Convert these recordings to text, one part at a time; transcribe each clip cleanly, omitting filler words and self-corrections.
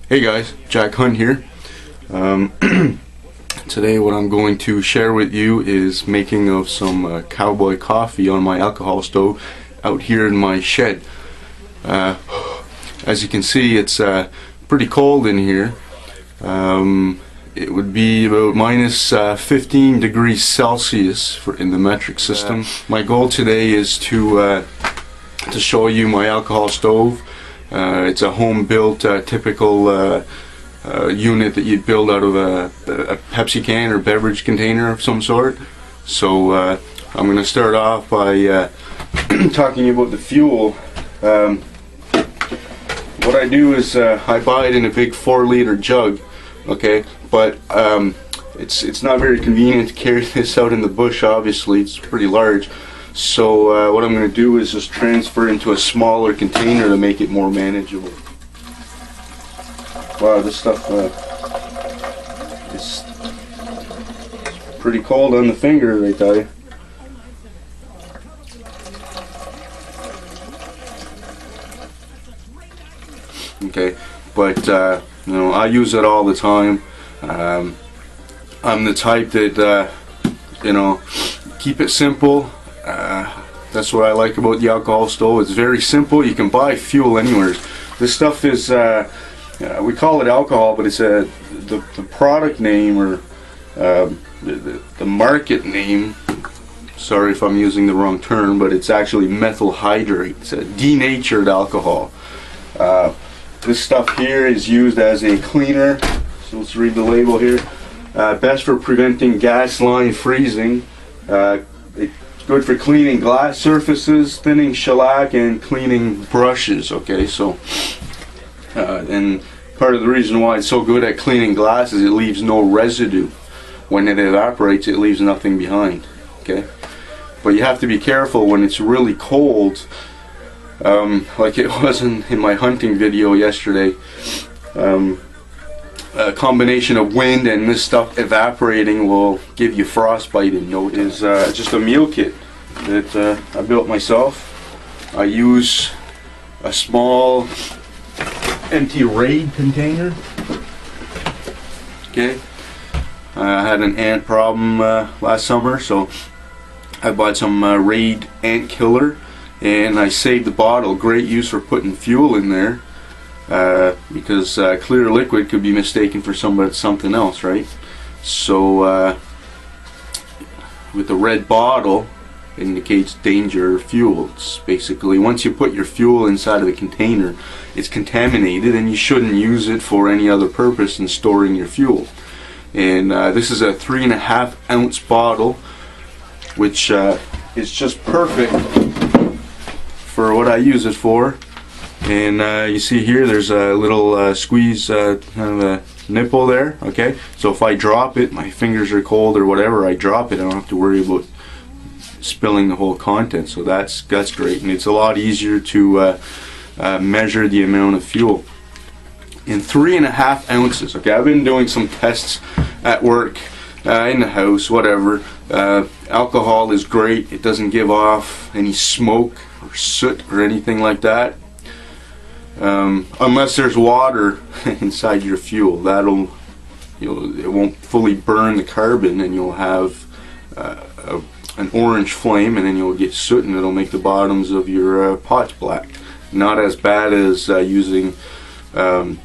Hey guys, Jack Hunt here. Today what I'm going to share with you is making of some Cowboy coffee on my alcohol stove out here in my shed. As you can see, it's pretty cold in here. It would be about minus 15 degrees Celsius in the metric system. My goal today is to show you my alcohol stove. It's a home-built, typical unit that you'd build out of a Pepsi can or beverage container of some sort. So I'm going to start off by talking about the fuel. What I do is I buy it in a big 4-liter jug, okay? But it's not very convenient to carry this out in the bush. Obviously, it's pretty large. So what I'm going to do is just transfer into a smaller container to make it more manageable. Wow, this stuff is pretty cold on the finger, I tell you. Okay, but you know, I use it all the time. I'm the type that you know, keep it simple. That's what I like about the alcohol stove. It's very simple. You can buy fuel anywhere. This stuff is we call it alcohol, but it's the product name, or the market name. Sorry if I'm using the wrong term, but it's actually methyl hydrate. It's a denatured alcohol. This stuff here is used as a cleaner. So let's read the label here. Best for preventing gas line freezing. It's good for cleaning glass surfaces, thinning shellac, and cleaning brushes. Okay, so and part of the reason why it's so good at cleaning glass is it leaves no residue. When it evaporates, it leaves nothing behind. Okay, but you have to be careful when it's really cold. Like it was in my hunting video yesterday. A combination of wind and this stuff evaporating will give you frostbite in no time. Is just a meal kit that I built myself. I use a small empty Raid container. Okay, I had an ant problem last summer, so I bought some Raid ant killer. And I saved the bottle. Great use for putting fuel in there, because clear liquid could be mistaken for something else, right? So with the red bottle, it indicates danger fuel. It's basically, once you put your fuel inside of the container, it's contaminated and you shouldn't use it for any other purpose than storing your fuel. And this is a 3.5 ounce bottle, which is just perfect for what I use it for. And you see here there's a little squeeze kind of a nipple there. Okay, so if I drop it, my fingers are cold or whatever, I drop it, I don't have to worry about spilling the whole content. So that's great, and it's a lot easier to measure the amount of fuel in 3.5 ounces. Okay, I've been doing some tests at work, in the house, whatever. Alcohol is great. It doesn't give off any smoke or soot or anything like that, unless there's water inside your fuel. It won't fully burn the carbon, and you'll have an orange flame, and then you'll get soot, and it'll make the bottoms of your pots black. Not as bad as using an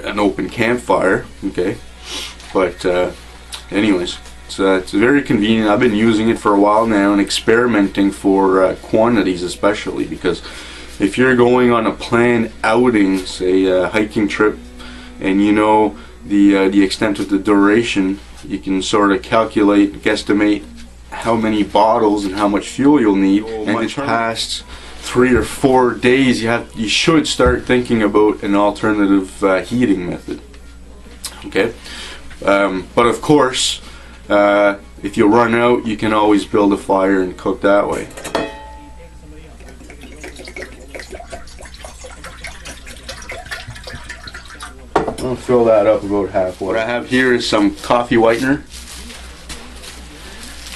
open campfire. Okay, but anyways, so it's very convenient. I've been using it for a while now and experimenting for quantities, especially because if you're going on a planned outing, say a hiking trip, and you know the extent of the duration, you can sort of calculate, guesstimate how many bottles and how much fuel you'll need. And it's past 3 or 4 days, you should start thinking about an alternative heating method. Okay, but of course, if you run out, you can always build a fire and cook that way. I'll fill that up about halfway. What I have here is some coffee whitener,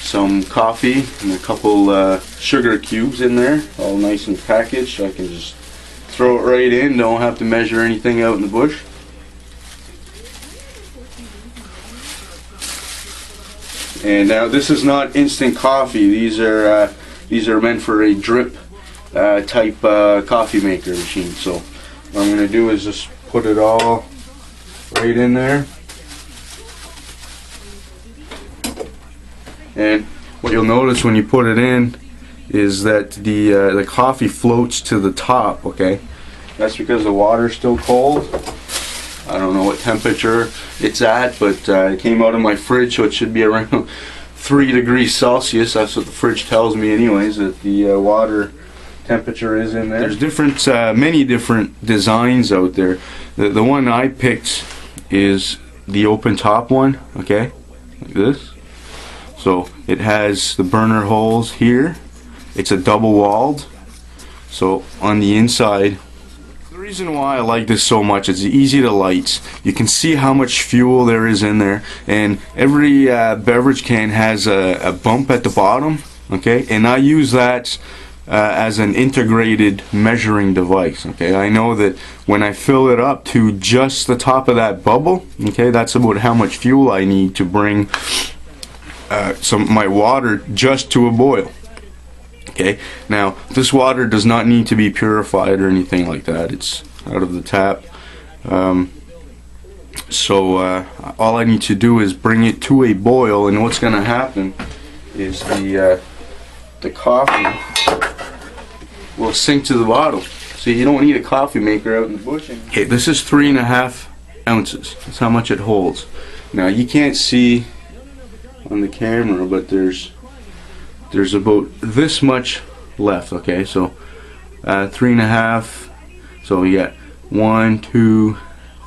some coffee, and a couple sugar cubes in there, all nice and packaged. I can just throw it right in, don't have to measure anything out in the bush. And now this is not instant coffee. These are meant for a drip type coffee maker machine. So what I'm going to do is just put it all right in there. And what you'll notice when you put it in is that the coffee floats to the top. Okay, that's because the water's still cold. I don't know what temperature it's at, but it came out of my fridge, so it should be around 3 degrees Celsius. That's what the fridge tells me anyways, that the water temperature is in there. There's many different designs out there. The one I picked is the open top one, okay, like this. So it has the burner holes here. It's a double walled, so on the inside. The reason why I like this so much is it's easy to light. You can see how much fuel there is in there, and every beverage can has a bump at the bottom, okay, and I use that as an integrated measuring device. Okay, I know that when I fill it up to just the top of that bubble, okay, that's about how much fuel I need to bring my water just to a boil. Okay, now this water does not need to be purified or anything like that. It's out of the tap. So all I need to do is bring it to a boil, and what's going to happen is the coffee will sink to the bottom. So you don't need a coffee maker out in the bush. Okay, this is 3.5 ounces. That's how much it holds. Now you can't see on the camera, but there's about this much left. Okay, so 3.5. So we got 1, 2,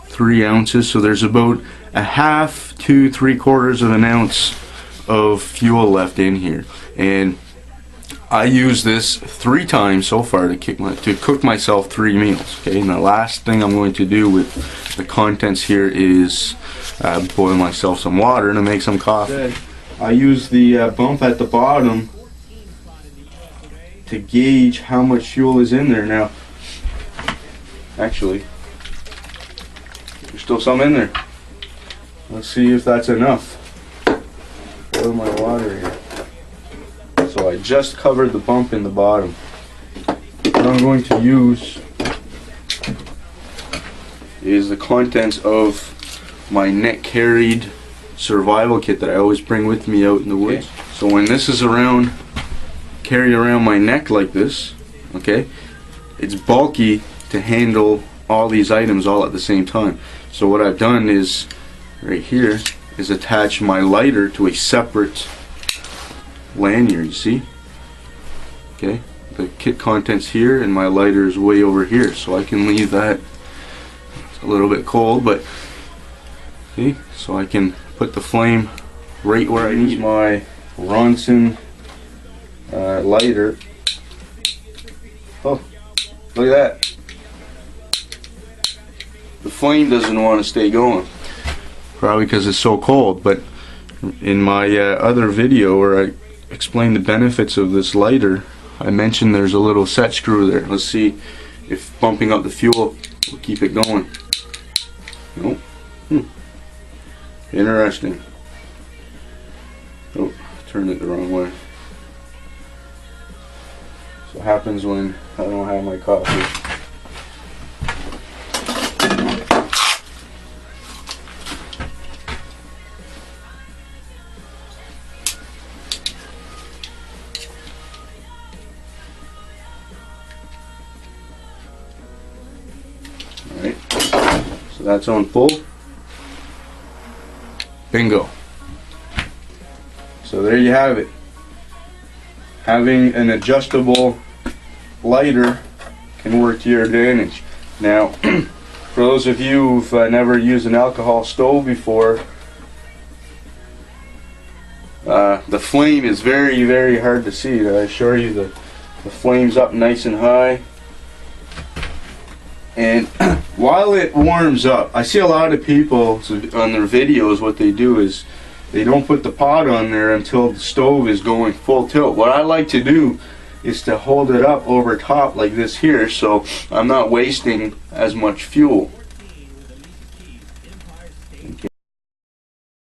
3 ounces. So there's about 1/2 to 3/4 of an ounce of fuel left in here, and I use this 3 times so far to cook myself 3 meals. Okay, and the last thing I'm going to do with the contents here is boil myself some water to make some coffee. I use the bump at the bottom to gauge how much fuel is in there. Now, actually, there's still some in there. Let's see if that's enough. Boil my water here. So I just covered the bump in the bottom. What I'm going to use is the contents of my net carried survival kit that I always bring with me out in the woods. Okay. So when this is carried around my neck like this, okay, it's bulky to handle all these items all at the same time. So what I've done is, right here, is attach my lighter to a separate lanyard, you see? Okay, the kit contents here and my lighter is way over here, so I can leave that. It's a little bit cold, but see, so I can put the flame right where I need. My Ronson lighter. Oh, look at that. The flame doesn't want to stay going, probably because it's so cold. But in my other video where I explain the benefits of this lighter, I mentioned there's a little set screw there. Let's see if bumping up the fuel will keep it going. Nope. Interesting. Oh, turned it the wrong way. So it happens when I don't have my coffee. Alright, so that's on full. Bingo. So there you have it. Having an adjustable lighter can work to your advantage. Now, for those of you who've never used an alcohol stove before, the flame is very, very hard to see. I assure you, the flame's up nice and high. And while it warms up, I see a lot of people on their videos, what they do is they don't put the pot on there until the stove is going full tilt. What I like to do is to hold it up over top like this here, so I'm not wasting as much fuel.